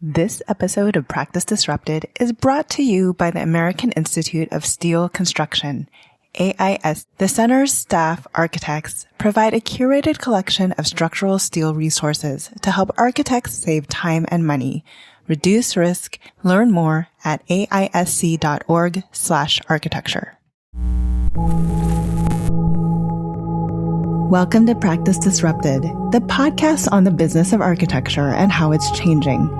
This episode of Practice Disrupted is brought to you by the American Institute of Steel Construction, AIS. The center's staff architects provide a curated collection of structural steel resources to help architects save time and money, reduce risk. Learn more at aisc.org/architecture. Welcome to Practice Disrupted, the podcast on the business of architecture and how it's changing.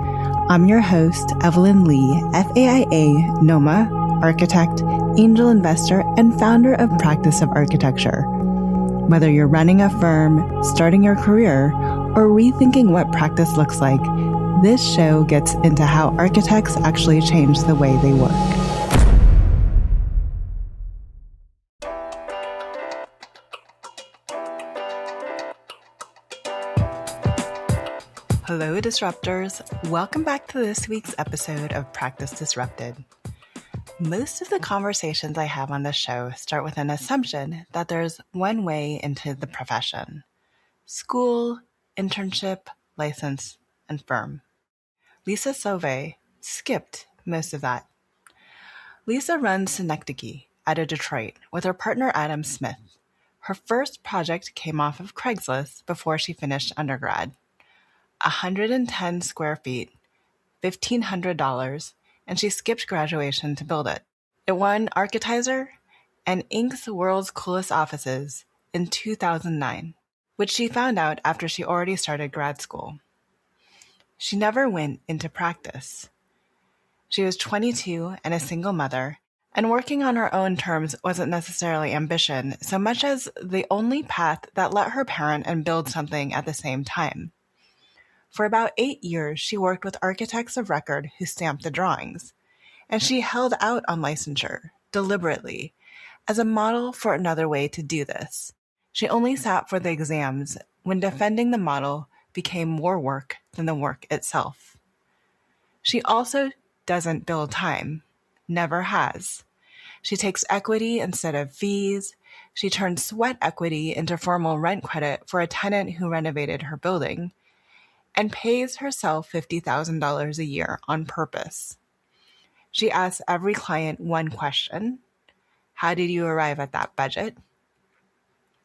I'm your host, Evelyn Lee, FAIA, NOMA, architect, angel investor, and founder of Practice of Architecture. Whether you're running a firm, starting your career, or rethinking what practice looks like, this show gets into how architects actually change the way they work. Hello, Disruptors. Welcome back to this week's episode of Practice Disrupted. Most of the conversations I have on this show start with an assumption that there's one way into the profession: school, internship, license, and firm. Lisa Sauve skipped most of that. Lisa runs Synecdoche out of Detroit with her partner Adam Smith. Her first project came off of Craigslist before she finished undergrad. 110 square feet, $1,500, and she skipped graduation to build it. It won Architizer and Inc.'s World's Coolest Offices in 2009, which she found out after she already started grad school. She never went into practice. She was 22 and a single mother, and working on her own terms wasn't necessarily ambition so much as the only path that let her parent and build something at the same time. For about 8 years, she worked with architects of record who stamped the drawings, and she held out on licensure, deliberately, as a model for another way to do this. She only sat for the exams when defending the model became more work than the work itself. She also doesn't bill time, never has. She takes equity instead of fees. She turned sweat equity into formal rent credit for a tenant who renovated her building, and pays herself $50,000 a year on purpose. She asks every client one question: how did you arrive at that budget?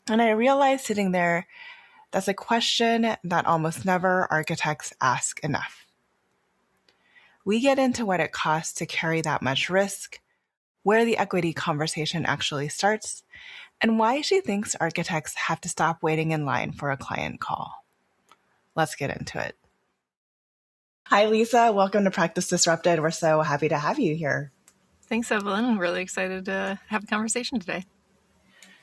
And I realized sitting there, that's a question that almost never architects ask enough. We get into what it costs to carry that much risk, where the equity conversation actually starts, and why she thinks architects have to stop waiting in line for a client call. Let's get into it. Hi, Lisa. Welcome to Practice Disrupted. We're so happy to have you here. Thanks, Evelyn. I'm really excited to have a conversation today.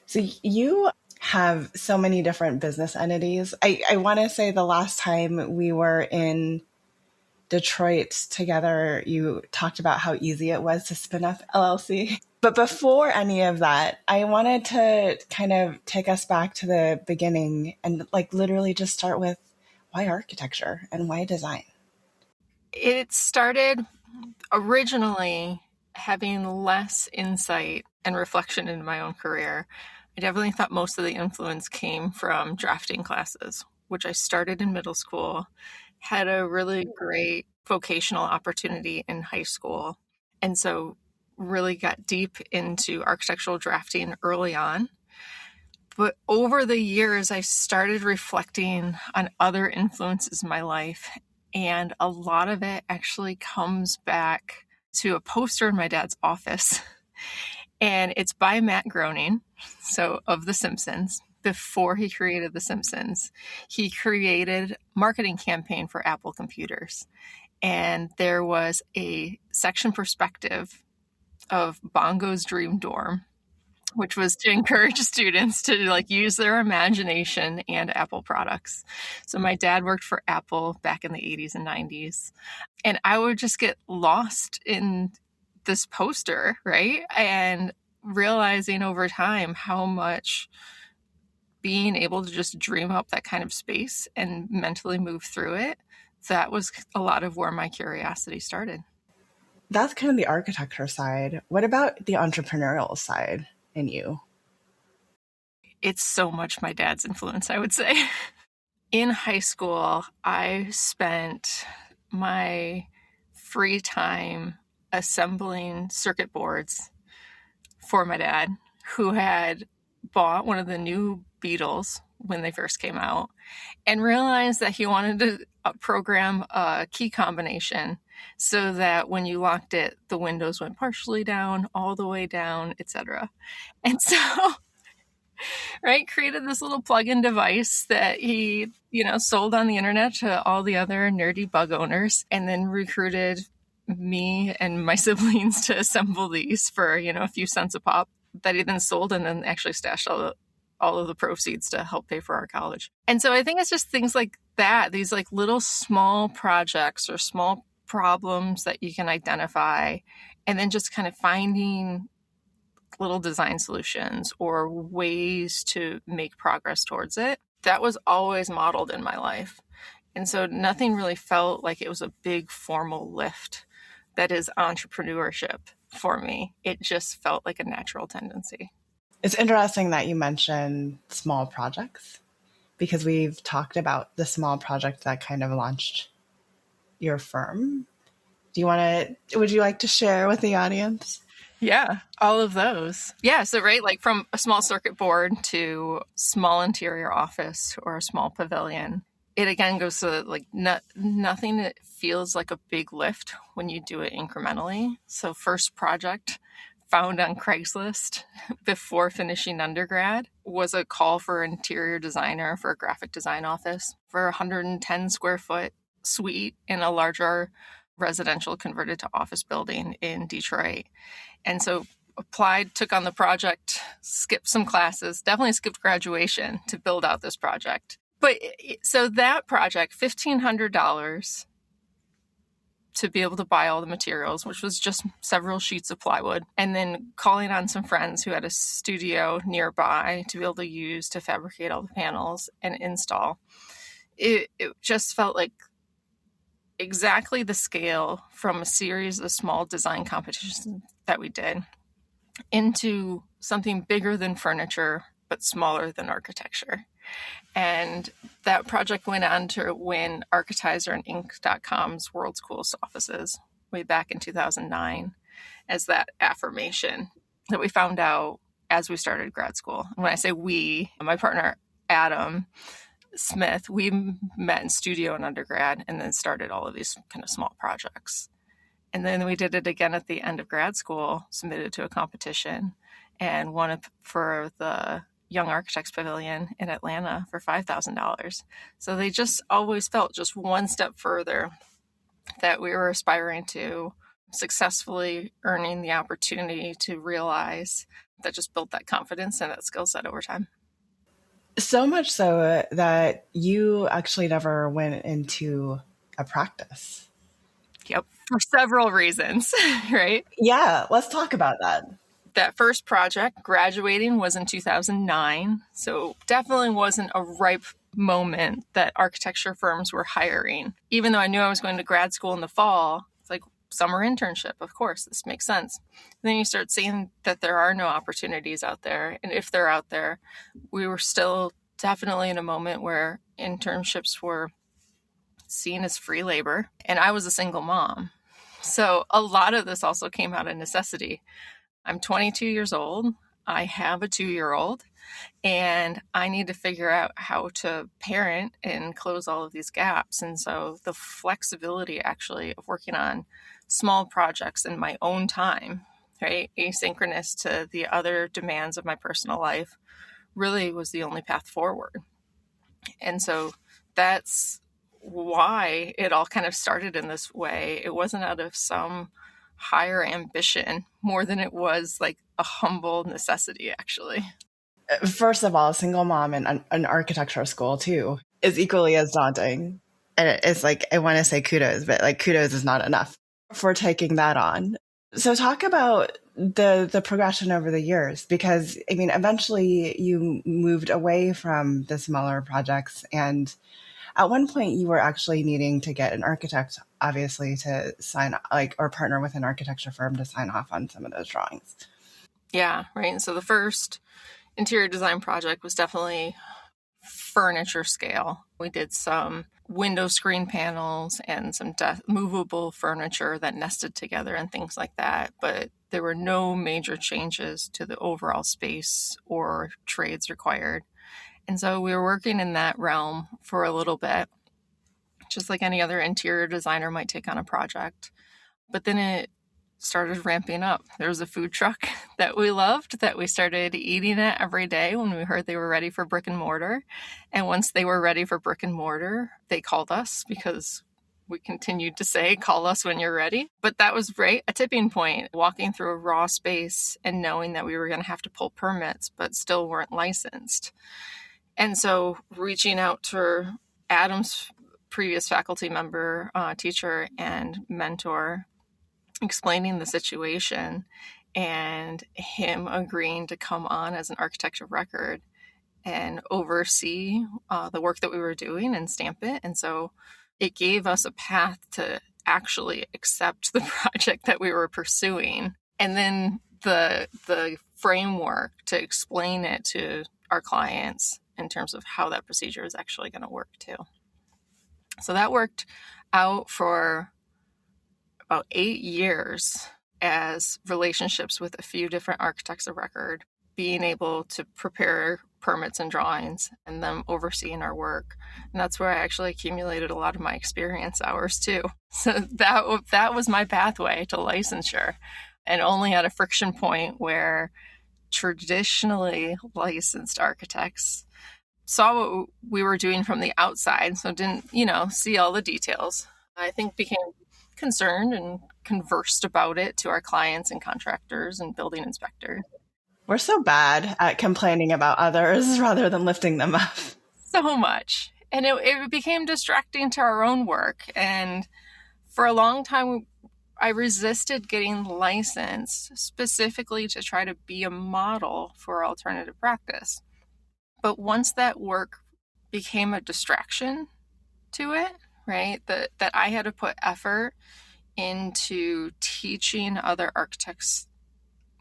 So you have so many different business entities. I want to say the last time we were in Detroit together, you talked about how easy it was to spin up LLC. But before any of that, I wanted to kind of take us back to the beginning and literally just start with why architecture and why design? It started originally having less insight and reflection into my own career. I definitely thought most of the influence came from drafting classes, which I started in middle school, had a really great vocational opportunity in high school, and so really got deep into architectural drafting early on. But over the years, I started reflecting on other influences in my life, and a lot of it actually comes back to a poster in my dad's office. And it's by Matt Groening, so of The Simpsons. Before he created The Simpsons, he created a marketing campaign for Apple computers. And there was a section perspective of Bongo's Dream Dorm, which was to encourage students to use their imagination and Apple products. So my dad worked for Apple back in the 80s and 90s. And I would just get lost in this poster, right? And realizing over time how much being able to just dream up that kind of space and mentally move through it, that was a lot of where my curiosity started. That's kind of the architecture side. What about the entrepreneurial side in you? It's so much my dad's influence, I would say. In high school, I spent my free time assembling circuit boards for my dad, who had bought one of the new Beetles when they first came out and realized that he wanted to program a key combination so that when you locked it, the windows went partially down, all the way down, etc. And so, right, created this little plug-in device that he, sold on the internet to all the other nerdy bug owners, and then recruited me and my siblings to assemble these for, a few cents a pop, that he then sold and then actually stashed all of the proceeds to help pay for our college. And so I think it's just things like that, these like little small projects or small problems that you can identify, and then just kind of finding little design solutions or ways to make progress towards it. That was always modeled in my life. And so nothing really felt like it was a big formal lift that is entrepreneurship for me. It just felt like a natural tendency. It's interesting that you mentioned small projects, because we've talked about the small project that kind of launched your firm. Would you like to share with the audience? Yeah, all of those. Yeah, so right, like from a small circuit board to small interior office or a small pavilion, it again goes to like nothing that feels like a big lift when you do it incrementally. So first project found on Craigslist before finishing undergrad was a call for an interior designer for a graphic design office for a 110 square foot suite in a larger residential converted to office building in Detroit. And so applied, took on the project, skipped some classes, definitely skipped graduation to build out this project. But so that project, $1,500 to be able to buy all the materials, which was just several sheets of plywood, and then calling on some friends who had a studio nearby to be able to use to fabricate all the panels and install. It just felt like exactly the scale from a series of small design competitions that we did into something bigger than furniture, but smaller than architecture. And that project went on to win Architizer and Inc.com's World's Coolest Offices way back in 2009 as that affirmation that we found out as we started grad school. And when I say we, my partner, Adam Smith, we met in studio in undergrad and then started all of these kind of small projects. And then we did it again at the end of grad school, submitted to a competition, and won for the Young Architects Pavilion in Atlanta for $5,000. So they just always felt just one step further that we were aspiring to, successfully earning the opportunity to realize. That just built that confidence and that skill set over time. So much so that you actually never went into a practice. Yep, for several reasons, right? Yeah, let's talk about that. That first project, graduating, was in 2009. So definitely wasn't a ripe moment that architecture firms were hiring. Even though I knew I was going to grad school in the fall, it's like summer internship, of course, this makes sense. And then you start seeing that there are no opportunities out there. And if they're out there, we were still definitely in a moment where internships were seen as free labor. And I was a single mom. So a lot of this also came out of necessity. I'm 22 years old. I have a 2-year-old, and I need to figure out how to parent and close all of these gaps. And so the flexibility actually of working on small projects in my own time, right, asynchronous to the other demands of my personal life, really was the only path forward. And so that's why it all kind of started in this way. It wasn't out of some higher ambition more than it was like a humble necessity, actually. First of all, single mom in an architecture school too is equally as daunting. And it's like, I want to say kudos, but like kudos is not enough for taking that on. So talk about the progression over the years, because I mean, eventually you moved away from the smaller projects, and at one point you were actually needing to get an architect, obviously, to sign or partner with an architecture firm to sign off on some of those drawings. Yeah, right. And so the first interior design project was definitely furniture scale. We did some window screen panels and some movable furniture that nested together and things like that. But there were no major changes to the overall space or trades required. And so we were working in that realm for a little bit, just like any other interior designer might take on a project. But then it started ramping up. There was a food truck that we loved that we started eating at every day when we heard they were ready for brick and mortar. And once they were ready for brick and mortar, they called us because we continued to say, call us when you're ready. But that was a tipping point, walking through a raw space and knowing that we were going to have to pull permits, but still weren't licensed. And so reaching out to Adam's previous faculty member, teacher, and mentor, explaining the situation and him agreeing to come on as an architect of record and oversee the work that we were doing and stamp it. And so it gave us a path to actually accept the project that we were pursuing. And then the framework to explain it to our clients in terms of how that procedure is actually going to work too. So that worked out for about 8 years as relationships with a few different architects of record, being able to prepare permits and drawings and them overseeing our work. And that's where I actually accumulated a lot of my experience hours too. So that was my pathway to licensure, and only at a friction point where traditionally licensed architects saw what we were doing from the outside, so didn't, see all the details. I think became concerned and conversed about it to our clients and contractors and building inspectors. We're so bad at complaining about others rather than lifting them up. So much. And it became distracting to our own work. And for a long time, I resisted getting licensed specifically to try to be a model for alternative practice. But once that work became a distraction to it, right, that I had to put effort into teaching other architects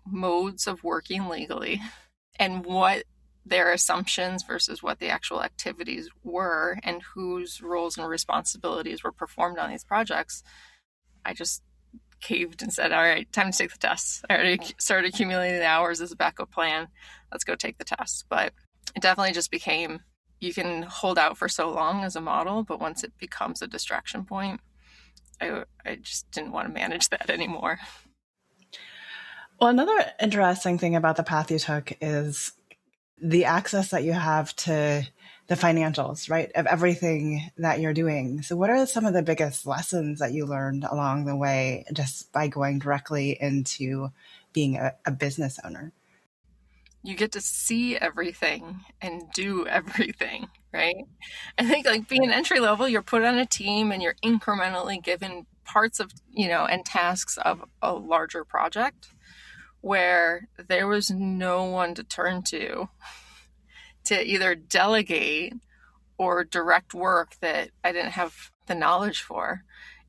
modes of working legally and what their assumptions versus what the actual activities were and whose roles and responsibilities were performed on these projects, I just caved and said, all right, time to take the tests. I already started accumulating the hours as a backup plan. Let's go take the tests. But it definitely just became, you can hold out for so long as a model, but once it becomes a distraction point, I just didn't want to manage that anymore. Well, another interesting thing about the path you took is the access that you have to the financials, right, of everything that you're doing. So what are some of the biggest lessons that you learned along the way just by going directly into being a business owner? You get to see everything and do everything, right? I think like being entry level, you're put on a team and you're incrementally given parts of, and tasks of a larger project where there was no one to turn to either delegate or direct work that I didn't have the knowledge for.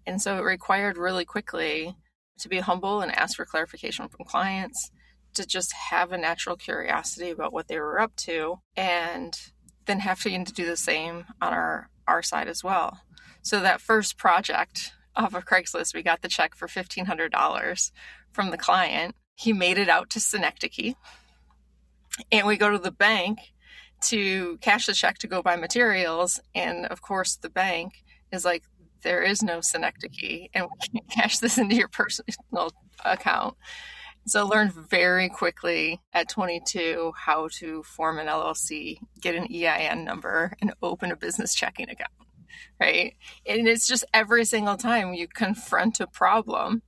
And so it required really quickly to be humble and ask for clarification from clients, to just have a natural curiosity about what they were up to, and then having to do the same on our side as well. So that first project off of Craigslist, we got the check for $1,500 from the client. He made it out to Synecdoche, and we go to the bank to cash the check to go buy materials. And of course, the bank is like, there is no Synecdoche, and we can't cash this into your personal account. So I learned very quickly at 22 how to form an LLC, get an EIN number, and open a business checking account, right? And it's just every single time you confront a problem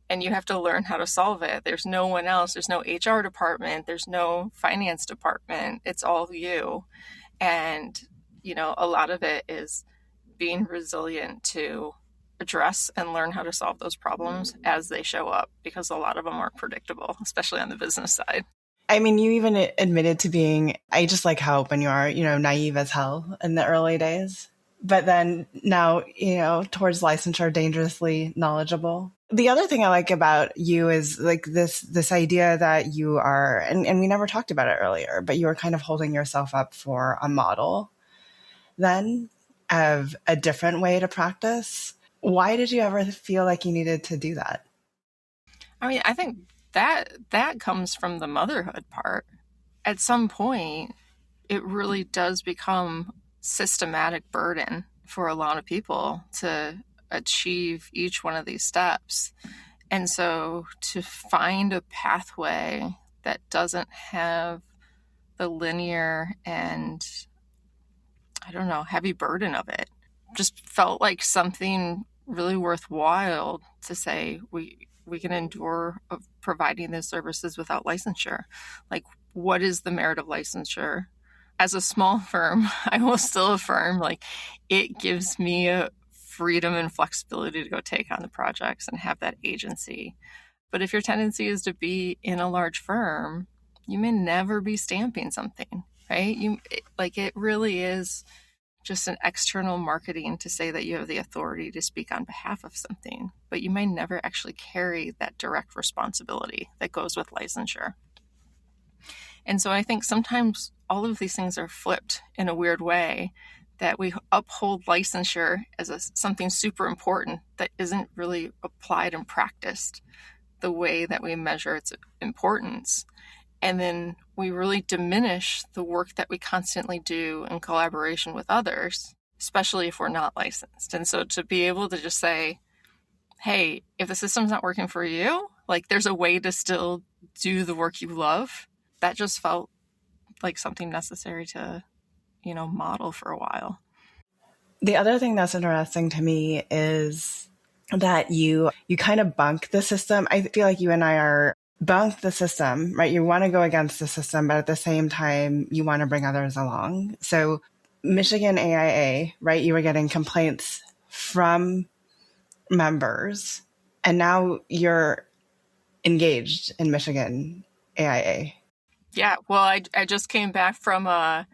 and you have to learn how to solve it. There's no one else. There's no HR department. There's no finance department. It's all you. And, a lot of it is being resilient to address and learn how to solve those problems as they show up, because a lot of them aren't predictable, especially on the business side. I mean, you even admitted to being, I just like how open you are, naive as hell in the early days. but then now, towards licensure, dangerously knowledgeable. The other thing I like about you is like this idea that you are, and we never talked about it earlier, but you were kind of holding yourself up for a model then of a different way to practice. Why did you ever feel like you needed to do that? I mean, I think that comes from the motherhood part. At some point, it really does become systematic burden for a lot of people to achieve each one of these steps. And so to find a pathway that doesn't have the linear and, I don't know, heavy burden of it just felt like something really worthwhile to say we can endure of providing these services without licensure. Like, what is the merit of licensure? As a small firm, I will still affirm, like, it gives me a freedom and flexibility to go take on the projects and have that agency. But if your tendency is to be in a large firm, you may never be stamping something, right? It really is just an external marketing to say that you have the authority to speak on behalf of something, but you may never actually carry that direct responsibility that goes with licensure. And so I think sometimes all of these things are flipped in a weird way, that we uphold licensure as something super important that isn't really applied and practiced the way that we measure its importance. And then we really diminish the work that we constantly do in collaboration with others, especially if we're not licensed. And so to be able to just say, hey, if the system's not working for you, like, there's a way to still do the work you love, that just felt like something necessary to, model for a while. The other thing that's interesting to me is that you kind of bunk the system. I feel like you and I are bunk the system, right? You want to go against the system, but at the same time, you want to bring others along. So Michigan AIA, right? You were getting complaints from members, and now you're engaged in Michigan AIA. Yeah, well, I just came back from a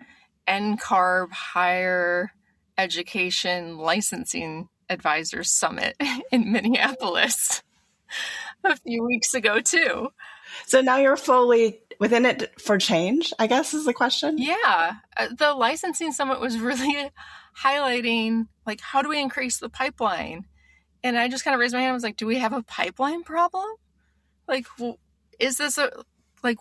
NCARB higher education licensing advisors summit in Minneapolis a few weeks ago too. So now you're fully within it for change, I guess is the question. Yeah, the licensing summit was really highlighting, like, how do we increase the pipeline? And I just kind of raised my hand and was like, do we have a pipeline problem? Like, is this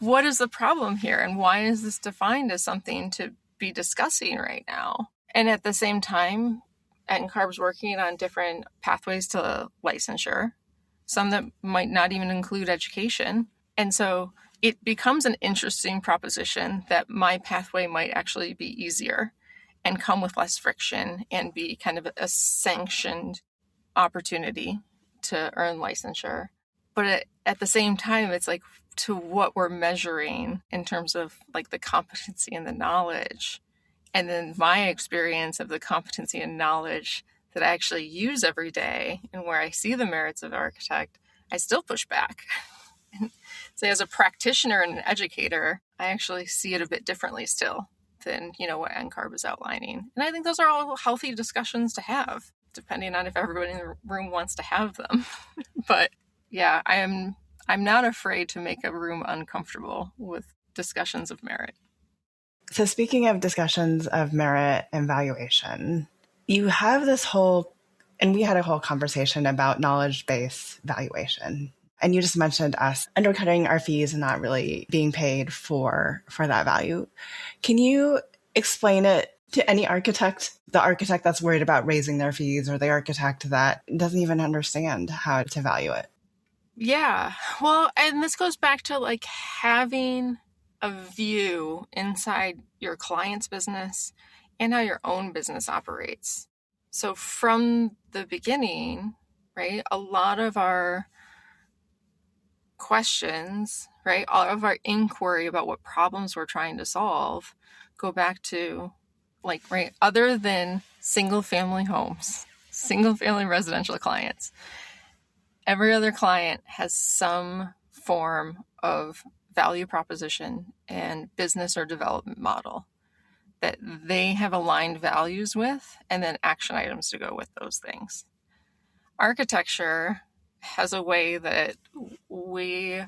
what is the problem here? And why is this defined as something to be discussing right now? And at the same time, NCARB's working on different pathways to licensure, some that might not even include education. And so it becomes an interesting proposition that my pathway might actually be easier and come with less friction and be kind of a sanctioned opportunity to earn licensure. But at the same time, it's like, to what we're measuring in terms of like the competency and the knowledge. And then my experience of the competency and knowledge that I actually use every day and where I see the merits of an architect, I still push back. So as a practitioner and an educator, I actually see it a bit differently still than, what NCARB is outlining. And I think those are all healthy discussions to have, depending on if everybody in the room wants to have them. But yeah, I'm not afraid to make a room uncomfortable with discussions of merit. So speaking of discussions of merit and valuation, you have this whole, and we had a whole conversation about knowledge-based valuation. And you just mentioned us undercutting our fees and not really being paid for that value. Can you explain it to any architect, the architect that's worried about raising their fees or the architect that doesn't even understand how to value it? Yeah. Well, and this goes back to like having a view inside your client's business and how your own business operates. So from the beginning, right, a lot of our questions, right, all of our inquiry about what problems we're trying to solve go back to, like, right, other than single family homes, single family residential clients, every other client has some form of value proposition and business or development model that they have aligned values with, and then action items to go with those things. Architecture has a way that we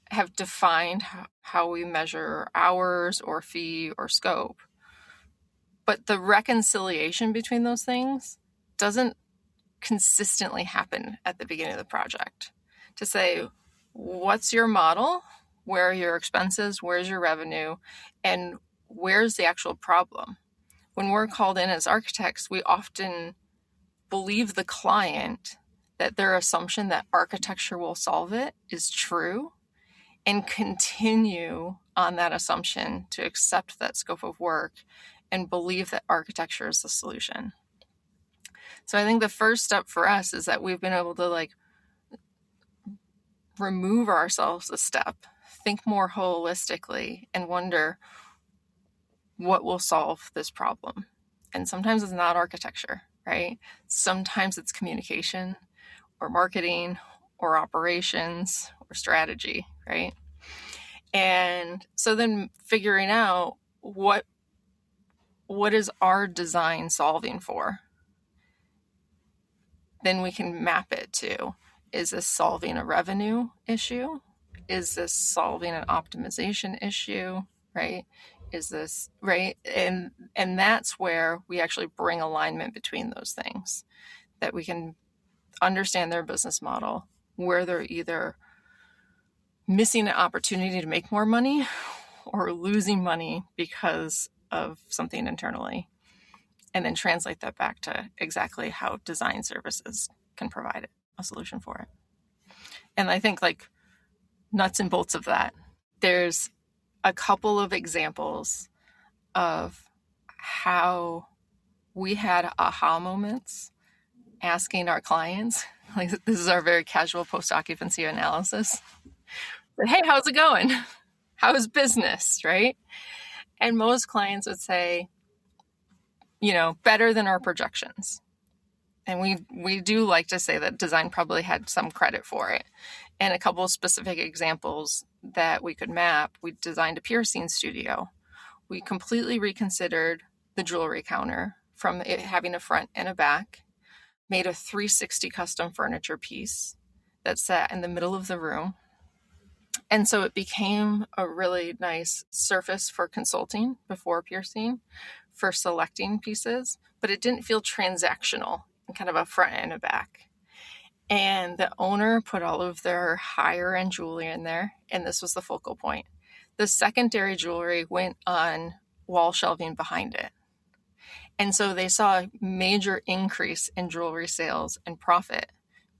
have defined how we measure hours or fee or scope. But the reconciliation between those things doesn't consistently happen at the beginning of the project. To say, what's your model? Where are your expenses? Where's your revenue? And where's the actual problem? When we're called in as architects, we often believe the client that their assumption that architecture will solve it is true, and continue on that assumption to accept that scope of work and believe that architecture is the solution. So I think the first step for us is that we've been able to remove ourselves a step, think more holistically, and wonder what will solve this problem. And sometimes it's not architecture, right? Sometimes it's communication or marketing or operations or strategy, right? And so then figuring out what is our design solving for? Then we can map it to, is this solving a revenue issue? Is this solving an optimization issue, right? Is this, right? And that's where we actually bring alignment between those things, that we can understand their business model, where they're either missing an opportunity to make more money or losing money because of something internally, and then translate that back to exactly how design services can provide a solution for it. And I think nuts and bolts of that, there's a couple of examples of how we had aha moments asking our clients, this is our very casual post-occupancy analysis, but hey, how's it going? How's business, right? And most clients would say, better than our projections. And we do like to say that design probably had some credit for it. And a couple of specific examples that we could map, we designed a piercing studio. We completely reconsidered the jewelry counter from it having a front and a back, made a 360 custom furniture piece that sat in the middle of the room. And so it became a really nice surface for consulting before piercing, for selecting pieces, but it didn't feel transactional and kind of a front and a back. And the owner put all of their higher end jewelry in there, and this was the focal point. The secondary jewelry went on wall shelving behind it. And so they saw a major increase in jewelry sales and profit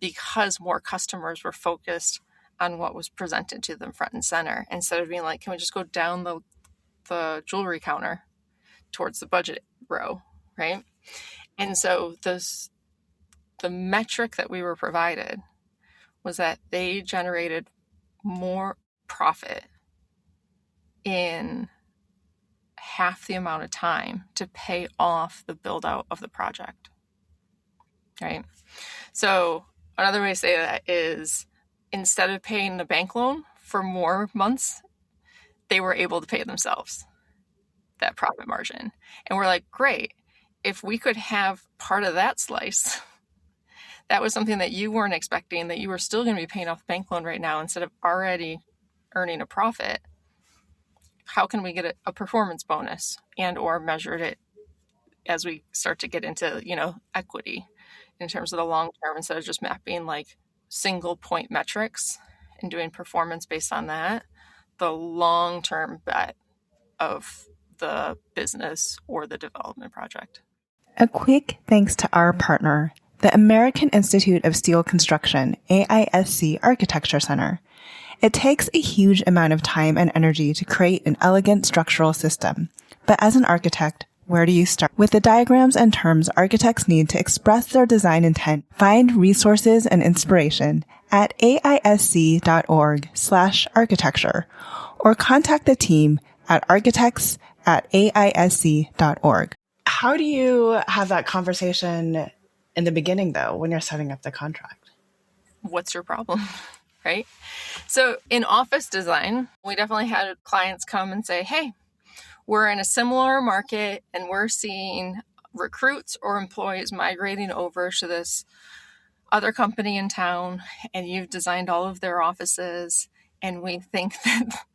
because more customers were focused on what was presented to them front and center, instead of being like, can we just go down the jewelry counter towards the budget row, right? And so the metric that we were provided was that they generated more profit in half the amount of time to pay off the build out of the project, right? So another way to say that is, instead of paying the bank loan for more months, they were able to pay themselves that profit margin. And we're like, great, if we could have part of that slice, that was something that you weren't expecting, that you were still going to be paying off the bank loan right now instead of already earning a profit. How can we get a performance bonus and or measure it as we start to get into, equity in terms of the long term, instead of just mapping single point metrics and doing performance based on that, the long-term bet of the business or the development project. A quick thanks to our partner, the American Institute of Steel Construction, AISC Architecture Center. It takes a huge amount of time and energy to create an elegant structural system. But as an architect, where do you start? With the diagrams and terms architects need to express their design intent, find resources and inspiration at aisc.org/architecture or contact the team at architects@aisc.org. How do you have that conversation in the beginning, though, when you're setting up the contract? What's your problem, right? So in office design, we definitely had clients come and say, hey, we're in a similar market and we're seeing recruits or employees migrating over to this other company in town, and you've designed all of their offices, and we think that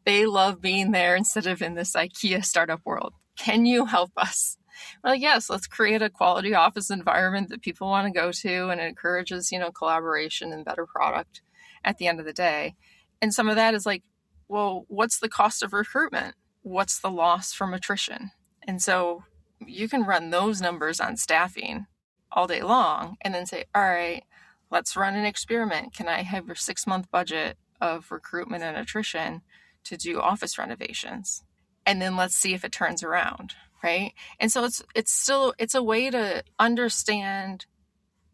they love being there instead of in this IKEA startup world. Can you help us? Well, yes, let's create a quality office environment that people want to go to, and it encourages, collaboration and better product at the end of the day. And some of that is like, well, what's the cost of recruitment? What's the loss from attrition? And so you can run those numbers on staffing all day long and then say, all right, let's run an experiment. Can I have your 6-month budget of recruitment and attrition to do office renovations? And then let's see if it turns around, right? And so it's a way to understand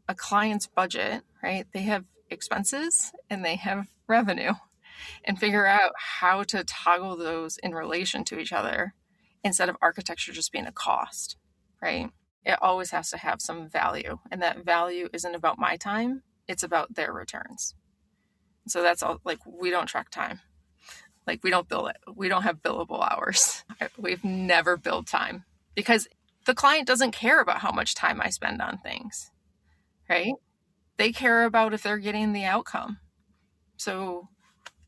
a client's budget, right? They have expenses and they have revenue, and figure out how to toggle those in relation to each other instead of architecture just being a cost, right? It always has to have some value, and that value isn't about my time, it's about their returns. So that's all. Like, we don't track time. Like, we don't bill it. We don't have billable hours. We've never billed time because the client doesn't care about how much time I spend on things, right? They care about if they're getting the outcome. So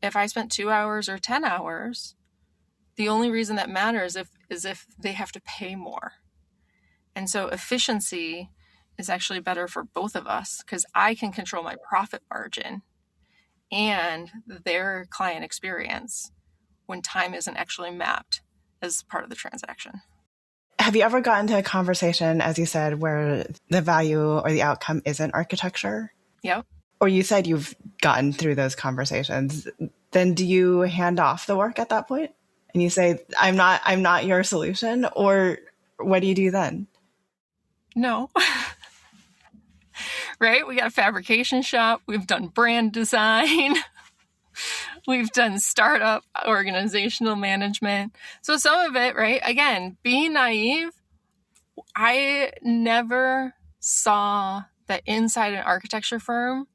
if I spent 2 hours or 10 hours, the only reason that matters is if they have to pay more. And so efficiency is actually better for both of us because I can control my profit margin and their client experience when time isn't actually mapped as part of the transaction. Have you ever gotten to a conversation, as you said, where the value or the outcome isn't architecture? Yep. Or you said you've gotten through those conversations. Then do you hand off the work at that point? And you say, I'm not your solution? Or what do you do then? No. Right? We got a fabrication shop. We've done brand design. We've done startup organizational management. So some of it, right? Again, being naive, I never saw that inside an architecture firm,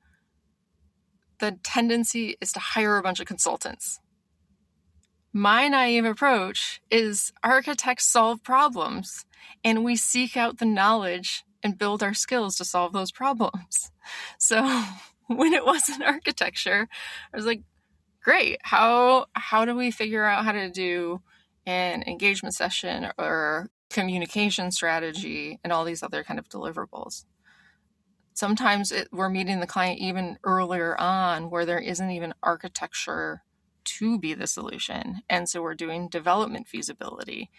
the tendency is to hire a bunch of consultants. My naive approach is architects solve problems, and we seek out the knowledge and build our skills to solve those problems. So when it wasn't architecture, I was like, great, how do we figure out how to do an engagement session or communication strategy and all these other kind of deliverables? Sometimes we're meeting the client even earlier on where there isn't even architecture to be the solution. And so we're doing development feasibility.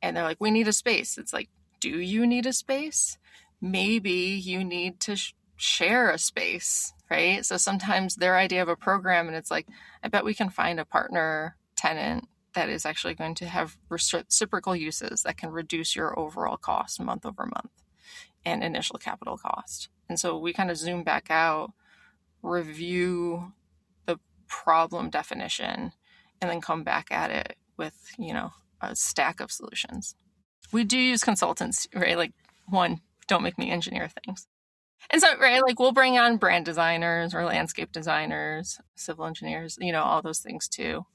And they're like, we need a space. It's like, do you need a space? Maybe you need to share a space, right? So sometimes their idea of a program, and it's like, I bet we can find a partner tenant that is actually going to have reciprocal uses that can reduce your overall cost month over month and initial capital cost. And so we kind of zoom back out, review the problem definition, and then come back at it with, a stack of solutions. We do use consultants, right? Like, one, don't make me engineer things. And so, right, like we'll bring on brand designers or landscape designers, civil engineers, all those things too.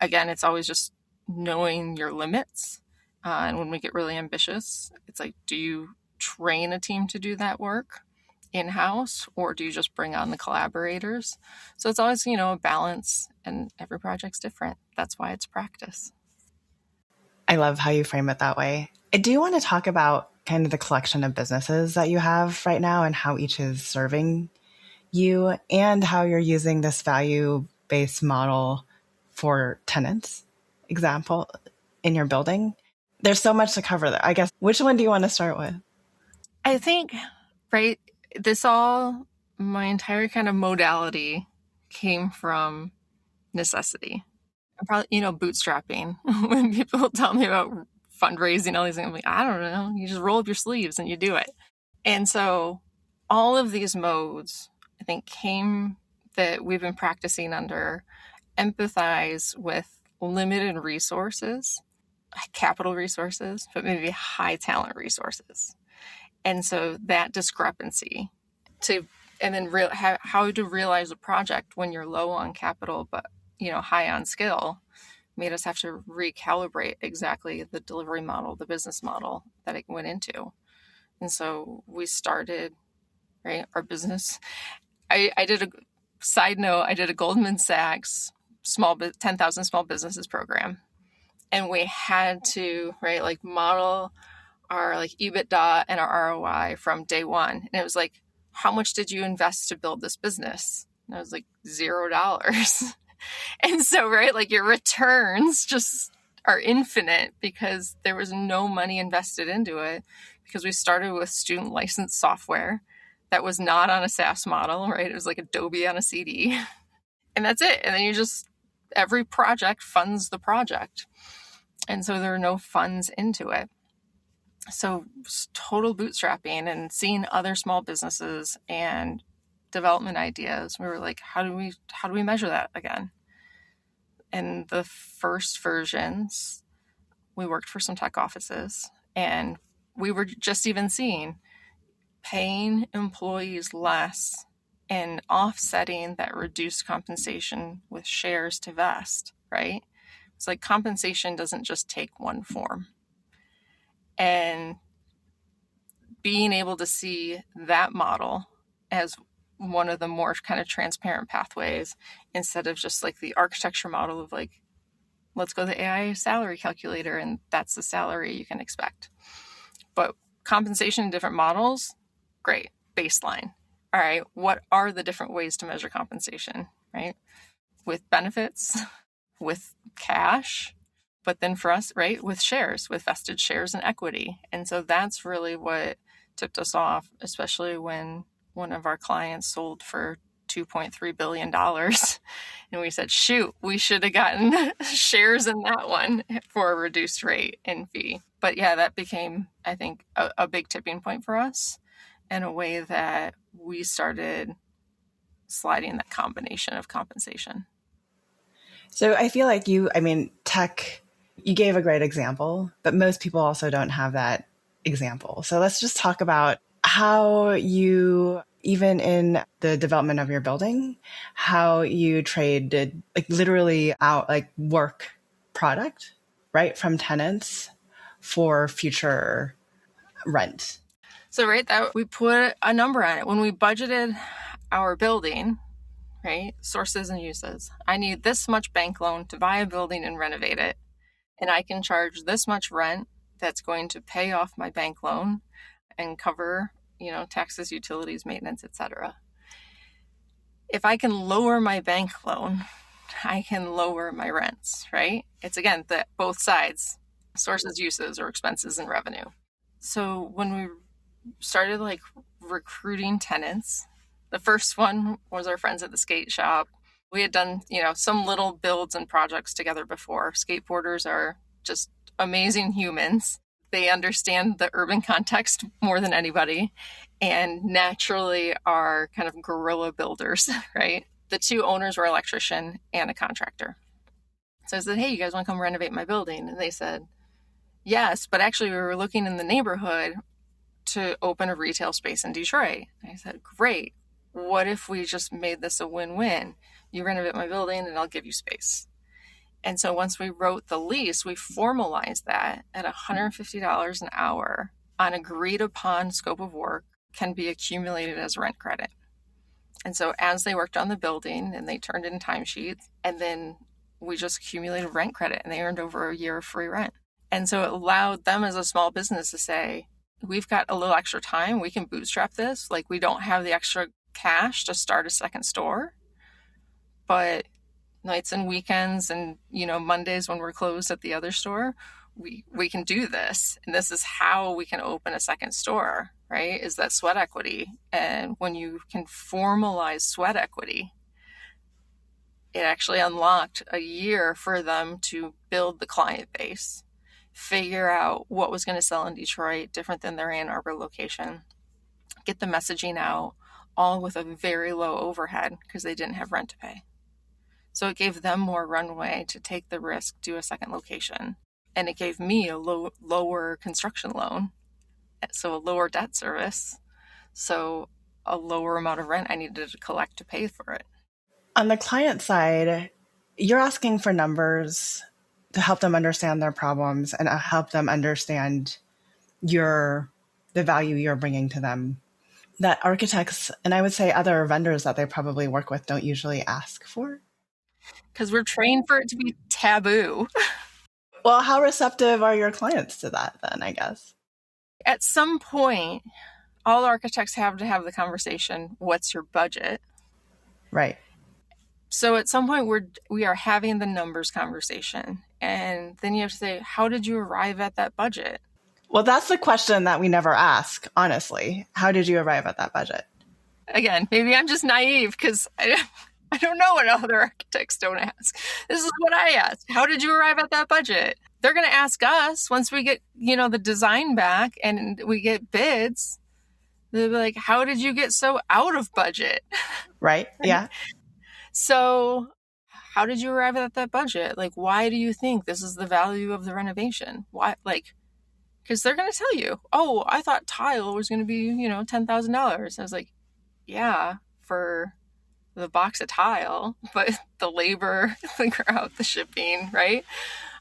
Again, it's always just knowing your limits. And when we get really ambitious, it's like, do you train a team to do that work in-house, or do you just bring on the collaborators? So it's always, a balance, and every project's different. That's why it's practice. I love how you frame it that way. I do want to talk about kind of the collection of businesses that you have right now and how each is serving you and how you're using this value-based model for tenants, example, in your building. There's so much to cover there. I guess, which one do you want to start with? I think, right, my entire kind of modality came from necessity. I'm probably, bootstrapping. When people tell me about fundraising, all these things, I'm like, I don't know. You just roll up your sleeves and you do it. And so all of these modes, I think, came that we've been practicing under empathize with limited resources, capital resources, but maybe high talent resources. And so that discrepancy and then how to realize a project when you're low on capital, but, high on skill, made us have to recalibrate exactly the delivery model, the business model that it went into. And so we started, right, our business. I did a side note, I did a Goldman Sachs 10,000 small businesses program. And we had to, right, like model our like EBITDA and our ROI from day one. And it was like, how much did you invest to build this business? And I was like, $0. And so, right, like your returns just are infinite because there was no money invested into it, because we started with student licensed software that was not on a SaaS model, right? It was like Adobe on a CD. And that's it. And then every project funds the project. And so there are no funds into it. So total bootstrapping and seeing other small businesses and development ideas. We were like, how do we measure that again? And the first versions, we worked for some tech offices, and we were just even seeing paying employees less and offsetting that reduced compensation with shares to vest, right? It's like compensation doesn't just take one form. And being able to see that model as one of the more kind of transparent pathways, instead of just like the architecture model of like, let's go to the AI salary calculator and that's the salary you can expect. But compensation in different models, great, baseline. All right, what are the different ways to measure compensation, right? With benefits, with cash, but then for us, right, with shares, with vested shares and equity. And so that's really what tipped us off, especially when one of our clients sold for $2.3 billion. And we said, shoot, we should have gotten shares in that one for a reduced rate and fee. But yeah, that became, I think, a big tipping point for us, in a way that we started sliding that combination of compensation. So I feel like tech, you gave a great example, but most people also don't have that example. So let's just talk about how you, even in the development of your building, how you traded like literally out like work product, right, from tenants for future rent. So right, that we put a number on it when we budgeted our building, right? Sources and uses. I need this much bank loan to buy a building and renovate it, and I can charge this much rent that's going to pay off my bank loan and cover, taxes, utilities, maintenance, etc. If I can lower my bank loan, I can lower my rents, right? It's again both sides, sources, uses, or expenses and revenue. So when we started like recruiting tenants, the first one was our friends at the skate shop. We had done, some little builds and projects together before. Skateboarders are just amazing humans. They understand the urban context more than anybody, and naturally are kind of guerrilla builders, right? The two owners were an electrician and a contractor. So I said, hey, you guys want to come renovate my building? And they said, yes, but actually we were looking in the neighborhood to open a retail space in Detroit. And I said, great. What if we just made this a win-win? You renovate my building and I'll give you space. And so once we wrote the lease, we formalized that at $150 an hour on agreed upon scope of work can be accumulated as rent credit. And so as they worked on the building and they turned in timesheets, and then we just accumulated rent credit and they earned over a year of free rent. And so it allowed them as a small business to say, we've got a little extra time, we can bootstrap this. Like, we don't have the extra cash to start a second store, but nights and weekends and, Mondays when we're closed at the other store, we can do this. And this is how we can open a second store, right? Is that sweat equity. And when you can formalize sweat equity, it actually unlocked a year for them to build the client base, figure out what was going to sell in Detroit, different than their Ann Arbor location, get the messaging out, all with a very low overhead because they didn't have rent to pay. So it gave them more runway to take the risk, do a second location. And it gave me a lower construction loan, so a lower debt service, so a lower amount of rent I needed to collect to pay for it. On the client side, you're asking for numbers to help them understand their problems and help them understand the value you're bringing to them that architects, and I would say other vendors that they probably work with, don't usually ask for. Because we're trained for it to be taboo. Well, how receptive are your clients to that then, I guess? At some point, all architects have to have the conversation, what's your budget? Right. So at some point we are having the numbers conversation. And then you have to say, how did you arrive at that budget? Well, that's the question that we never ask, honestly. How did you arrive at that budget? Again, maybe I'm just naive because I don't know what other architects don't ask. This is what I asked. How did you arrive at that budget? They're going to ask us once we get, the design back and we get bids. They'll be like, how did you get so out of budget? Right. Yeah. So how did you arrive at that budget? Like, why do you think this is the value of the renovation? Why? Because they're going to tell you, oh, I thought tile was going to be, $10,000. I was like, yeah, for the box of tile, but the labor, the grout, the shipping, right?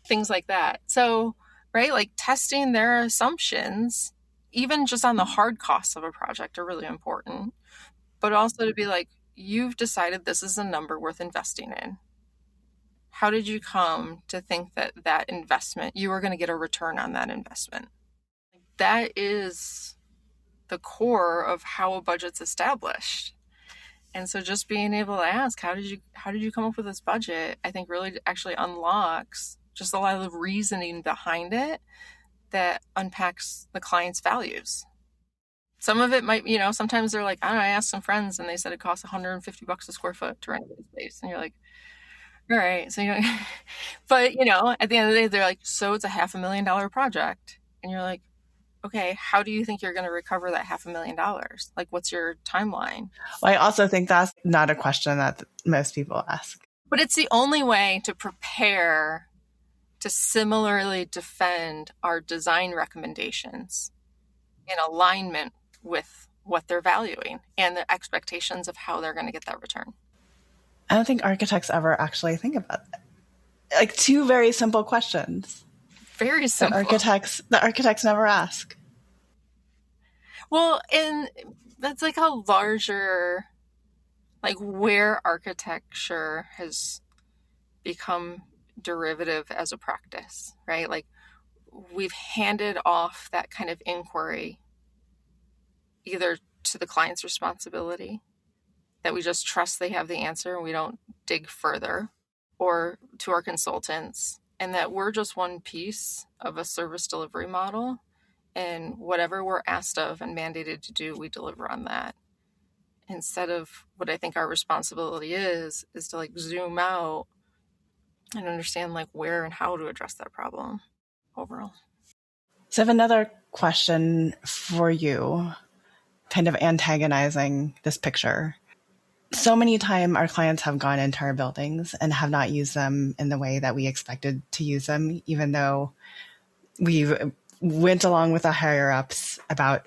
Things like that. So, right, like testing their assumptions, even just on the hard costs of a project, are really important. But also to be like, you've decided this is a number worth investing in. How did you come to think that investment, you were going to get a return on that investment? That is the core of how a budget's established. And so just being able to ask, how did you come up with this budget, I think really actually unlocks just a lot of the reasoning behind it that unpacks the client's values. Some of it might, sometimes they're like, I don't know, I asked some friends and they said it costs $150 a square foot to renovate a space. And you're like, all right. So, but, at the end of the day, they're like, so it's a $500,000 project. And you're like, okay, how do you think you're going to recover that $500,000? Like, what's your timeline? Well, I also think that's not a question that most people ask. But it's the only way to prepare to similarly defend our design recommendations in alignment with what they're valuing and the expectations of how they're going to get that return. I don't think architects ever actually think about that. Like two very simple questions. Very simple. The architects never ask. Well, and that's like a larger, like where architecture has become derivative as a practice, right? Like we've handed off that kind of inquiry either to the client's responsibility, that we just trust they have the answer and we don't dig further, or to our consultants, and that we're just one piece of a service delivery model, and whatever we're asked of and mandated to do, we deliver on that. Instead of what I think our responsibility is to like zoom out and understand like where and how to address that problem overall. So I have another question for you, kind of antagonizing this picture. So many times our clients have gone into our buildings and have not used them in the way that we expected to use them, even though we went along with the higher ups about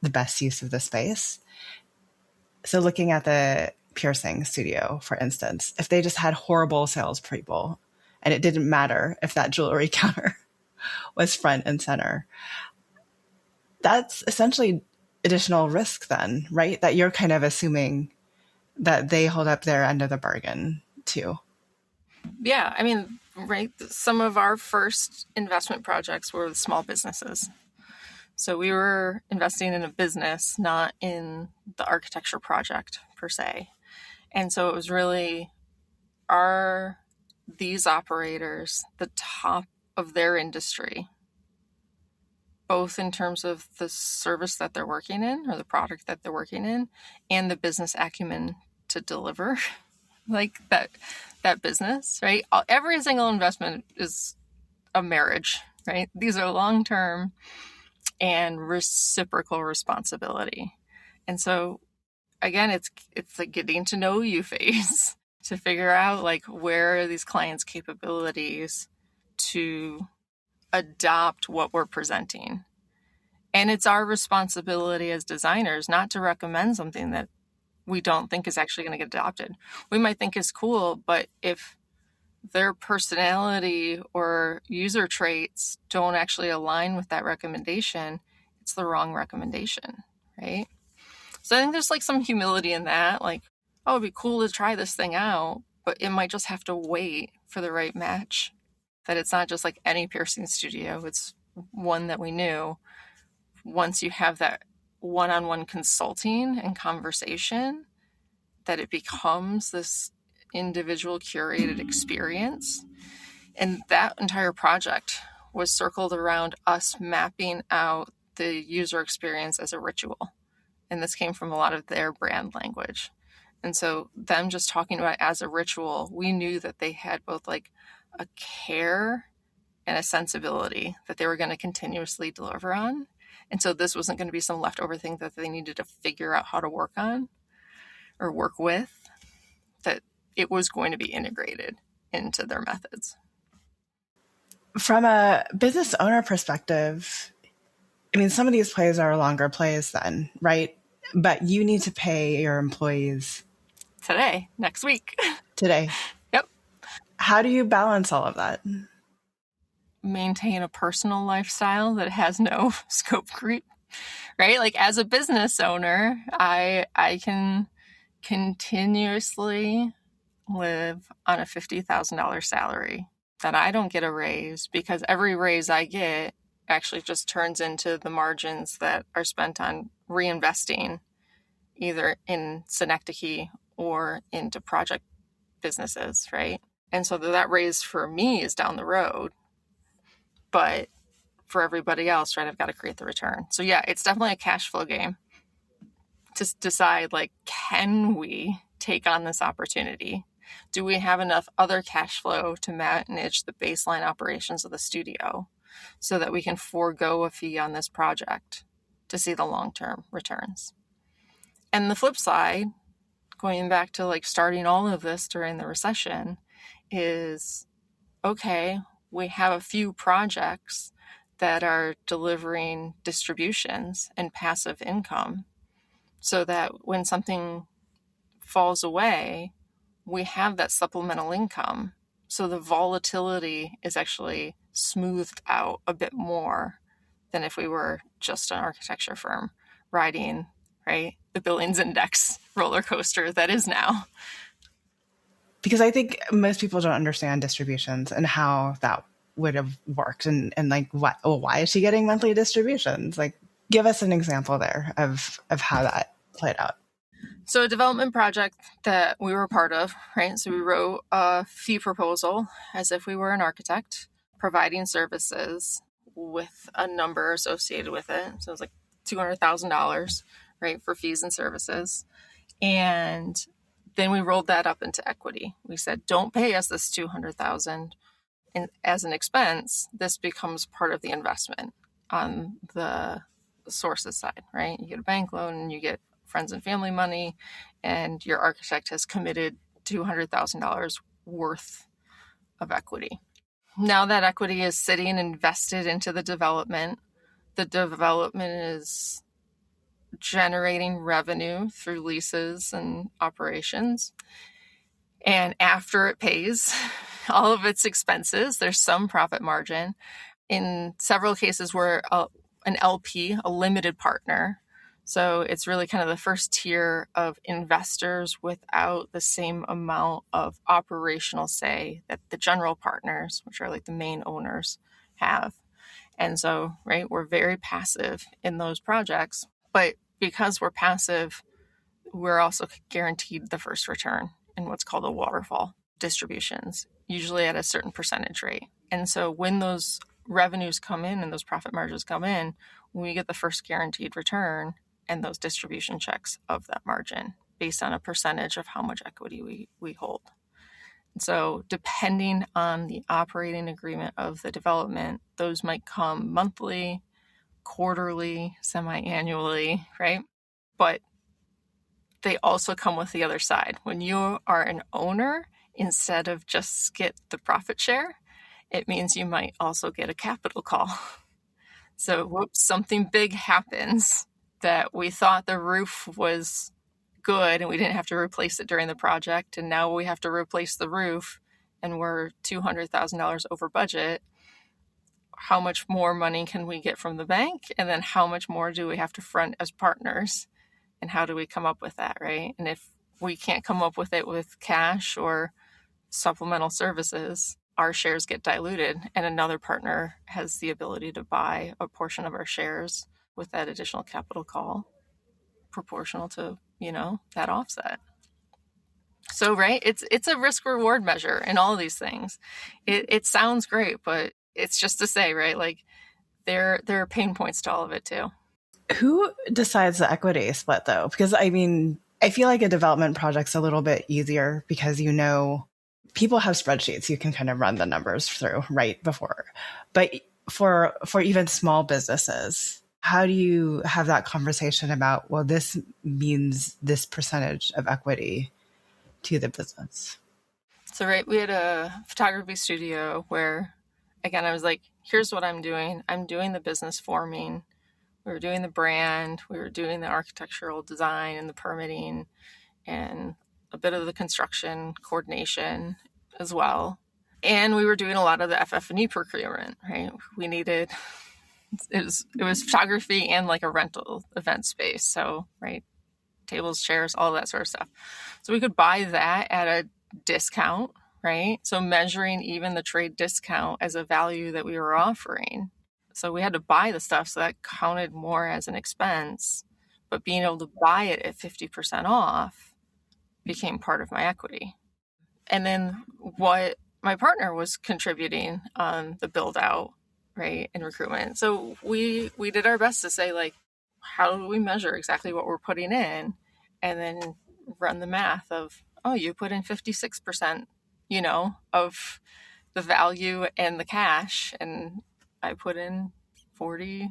the best use of the space. So looking at the piercing studio, for instance, if they just had horrible salespeople and it didn't matter if that jewelry counter was front and center, that's essentially additional risk then, right? That you're kind of assuming that they hold up their end of the bargain too. Yeah, I mean, right, some of our first investment projects were with small businesses. So we were investing in a business, not in the architecture project per se. And so it was really, are these operators the top of their industry, both in terms of the service that they're working in or the product that they're working in and the business acumen to deliver like that business, right? Every single investment is a marriage, right? These are long-term and reciprocal responsibility. And so again, it's like getting to know you phase to figure out like where are these clients' capabilities to adopt what we're presenting. And it's our responsibility as designers not to recommend something that we don't think is actually going to get adopted. We might think is cool, but if their personality or user traits don't actually align with that recommendation, it's the wrong recommendation, right? So I think there's like some humility in that, like, oh, it'd be cool to try this thing out, but it might just have to wait for the right match. That it's not just like any piercing studio, it's one that we knew. Once you have that one-on-one consulting and conversation, that it becomes this individual curated experience. And that entire project was circled around us mapping out the user experience as a ritual. And this came from a lot of their brand language. And so them just talking about it as a ritual, we knew that they had both like a care and a sensibility that they were going to continuously deliver on. And so this wasn't going to be some leftover thing that they needed to figure out how to work on or work with, that it was going to be integrated into their methods. From a business owner perspective, I mean, some of these plays are longer plays then, right? But you need to pay your employees Today, next week. today. Yep. How do you balance all of that? Maintain a personal lifestyle that has no scope creep, right? Like as a business owner, I can continuously live on a $50,000 salary, that I don't get a raise, because every raise I get actually just turns into the margins that are spent on reinvesting either in Synecdoche or into project businesses, right? And so that raise for me is down the road, but for everybody else, right, I've got to create the return. So yeah, it's definitely a cash flow game to decide, like, can we take on this opportunity? Do we have enough other cash flow to manage the baseline operations of the studio so that we can forego a fee on this project to see the long-term returns? And the flip side, going back to like starting all of this during the recession, is, okay, we have a few projects that are delivering distributions and passive income, so that when something falls away, we have that supplemental income. So the volatility is actually smoothed out a bit more than if we were just an architecture firm riding, right, the Billings Index roller coaster that is now. Because I think most people don't understand distributions and how that would have worked, and like, what, why is she getting monthly distributions? Like, give us an example there of how that played out. So a development project that we were a part of, right? So we wrote a fee proposal as if we were an architect providing services with a number associated with it. So it was like $200,000, right, for fees and services. And then we rolled that up into equity. We said, don't pay us this $200,000 as an expense. This becomes part of the investment on the sources side, right? You get a bank loan and you get friends and family money, and your architect has committed $200,000 worth of equity. Now that equity is sitting invested into the development is generating revenue through leases and operations. And after it pays all of its expenses, there's some profit margin. In several cases, we're an LP, a limited partner. So it's really kind of the first tier of investors without the same amount of operational say that the general partners, which are like the main owners, have. And so, right, we're very passive in those projects. But because we're passive, we're also guaranteed the first return in what's called a waterfall distributions, usually at a certain percentage rate. And so when those revenues come in and those profit margins come in, we get the first guaranteed return and those distribution checks of that margin based on a percentage of how much equity we hold. And so depending on the operating agreement of the development, those might come monthly, quarterly, semi-annually, right? But they also come with the other side. When you are an owner, instead of just get the profit share, it means you might also get a capital call. So whoops, something big happens that we thought the roof was good and we didn't have to replace it during the project, and now we have to replace the roof, and we're $200,000 over budget, how much more money can we get from the bank? And then how much more do we have to front as partners? And how do we come up with that, right? And if we can't come up with it with cash or supplemental services, our shares get diluted and another partner has the ability to buy a portion of our shares with that additional capital call proportional to, that offset. So, right, it's a risk reward measure in all of these things. It sounds great, but it's just to say, right, like there are pain points to all of it too. Who decides the equity split though? Because I feel like a development project's a little bit easier because people have spreadsheets you can kind of run the numbers through right before. But for even small businesses, how do you have that conversation about, well, this means this percentage of equity to the business? So, right, we had a photography studio where, again, I was like, here's what I'm doing. I'm doing the business forming. We were doing the brand. We were doing the architectural design and the permitting and a bit of the construction coordination as well. And we were doing a lot of the FF&E procurement, right? We needed, it was photography and like a rental event space. So, right, tables, chairs, all that sort of stuff. So we could buy that at a discount, right? So measuring even the trade discount as a value that we were offering. So we had to buy the stuff, so that counted more as an expense. But being able to buy it at 50% off became part of my equity. And then what my partner was contributing on the build out, right, and recruitment. So we did our best to say, like, how do we measure exactly what we're putting in, and then run the math of, oh, you put in 56%, of the value and the cash, and I put in 44%.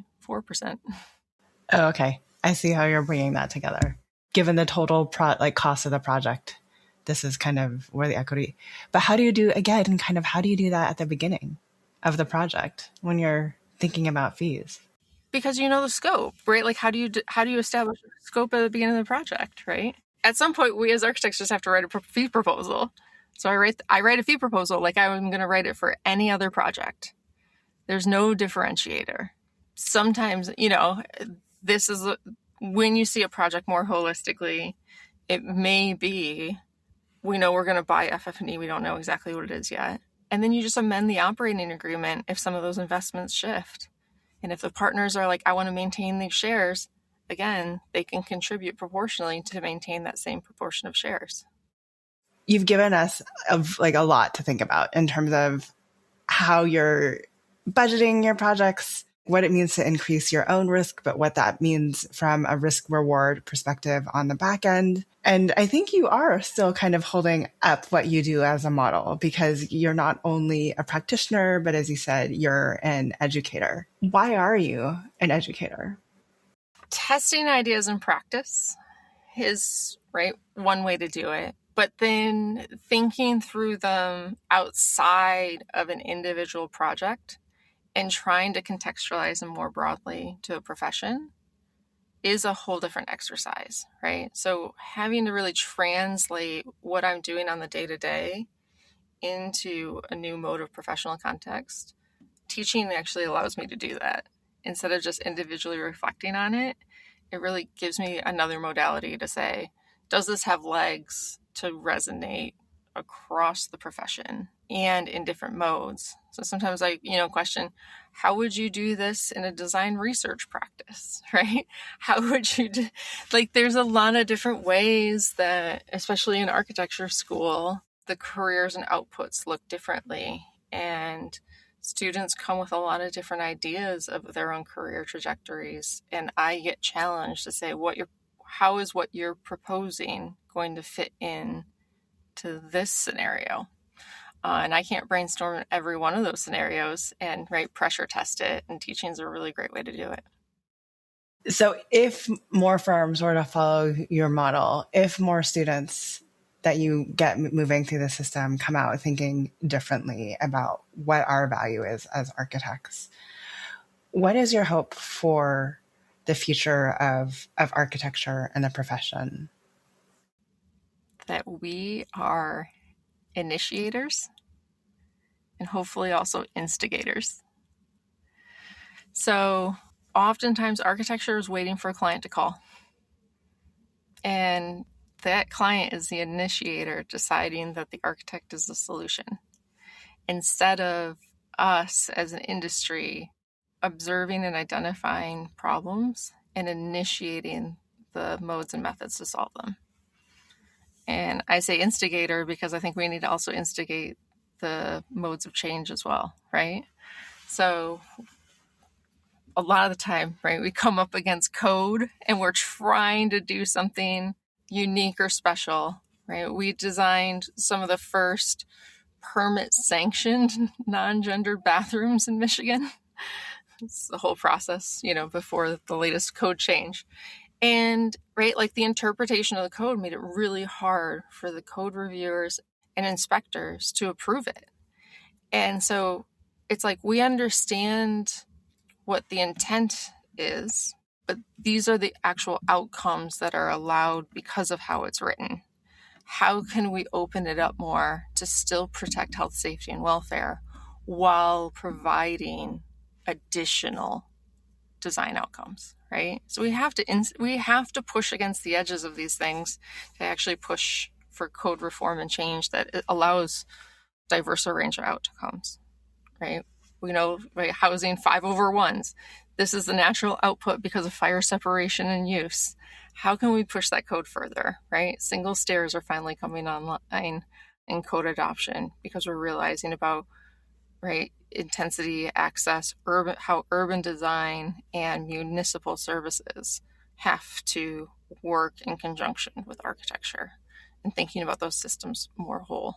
Oh, okay. I see how you're bringing that together. Given the total cost of the project, this is kind of where the equity. But how do you do that at the beginning of the project when you're thinking about fees? Because the scope, right? Like how do you establish a scope at the beginning of the project, right? At some point, we as architects just have to write a fee proposal. So I write a fee proposal like I'm going to write it for any other project. There's no differentiator. Sometimes, this is when you see a project more holistically, it may be, we know we're going to buy FF&E. We don't know exactly what it is yet. And then you just amend the operating agreement if some of those investments shift. And if the partners are like, I want to maintain these shares, again, they can contribute proportionally to maintain that same proportion of shares. You've given us a lot to think about in terms of how you're budgeting your projects, what it means to increase your own risk, but what that means from a risk reward perspective on the back end. And I think you are still kind of holding up what you do as a model because you're not only a practitioner, but as you said, you're an educator. Why are you an educator? Testing ideas in practice is, right, one way to do it. But then thinking through them outside of an individual project and trying to contextualize them more broadly to a profession is a whole different exercise, right? So having to really translate what I'm doing on the day-to-day into a new mode of professional context, teaching actually allows me to do that. Instead of just individually reflecting on it, it really gives me another modality to say, does this have legs to resonate across the profession and in different modes? So sometimes I, question, how would you do this in a design research practice, right? How would you do, there's a lot of different ways that, especially in architecture school, the careers and outputs look differently. And students come with a lot of different ideas of their own career trajectories. And I get challenged to say, how is what you're proposing going to fit in to this scenario? And I can't brainstorm every one of those scenarios and pressure test it. And teaching is a really great way to do it. So if more firms were to follow your model, if more students that you get moving through the system come out thinking differently about what our value is as architects, what is your hope for the future of architecture and the profession? That we are initiators and hopefully also instigators. So oftentimes architecture is waiting for a client to call. And that client is the initiator deciding that the architect is the solution, instead of us as an industry observing and identifying problems and initiating the modes and methods to solve them. And I say instigator because I think we need to also instigate the modes of change as well, right? So a lot of the time, right, we come up against code and we're trying to do something unique or special, right? We designed some of the first permit-sanctioned non-gendered bathrooms in Michigan. It's the whole process, before the latest code change. And, right, like the interpretation of the code made it really hard for the code reviewers and inspectors to approve it. And so it's like we understand what the intent is, but these are the actual outcomes that are allowed because of how it's written. How can we open it up more to still protect health, safety, and welfare while providing additional design outcomes, right? So we have to push against the edges of these things to actually push for code reform and change that allows diverse range of outcomes, right? We know, right, housing 5/1s. This is the natural output because of fire separation and use. How can we push that code further, right? Single stairs are finally coming online in code adoption because we're realizing about, right, intensity, access, how urban design and municipal services have to work in conjunction with architecture and thinking about those systems more whole.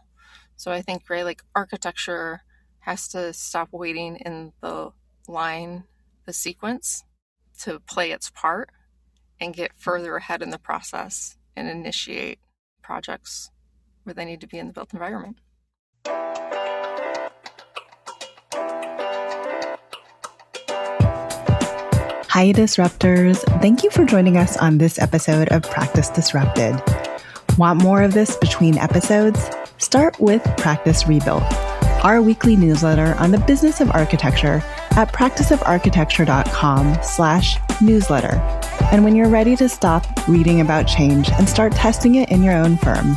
So I think, right, like architecture has to stop waiting in the sequence to play its part and get further ahead in the process and initiate projects where they need to be in the built environment. Hi, Disruptors. Thank you for joining us on this episode of Practice Disrupted. Want more of this between episodes? Start with Practice Rebuilt, our weekly newsletter on the business of architecture at practiceofarchitecture.com/newsletter. And when you're ready to stop reading about change and start testing it in your own firm,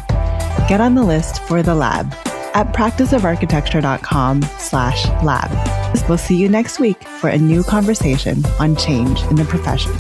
get on the list for the lab at practiceofarchitecture.com/lab. We'll see you next week for a new conversation on change in the profession.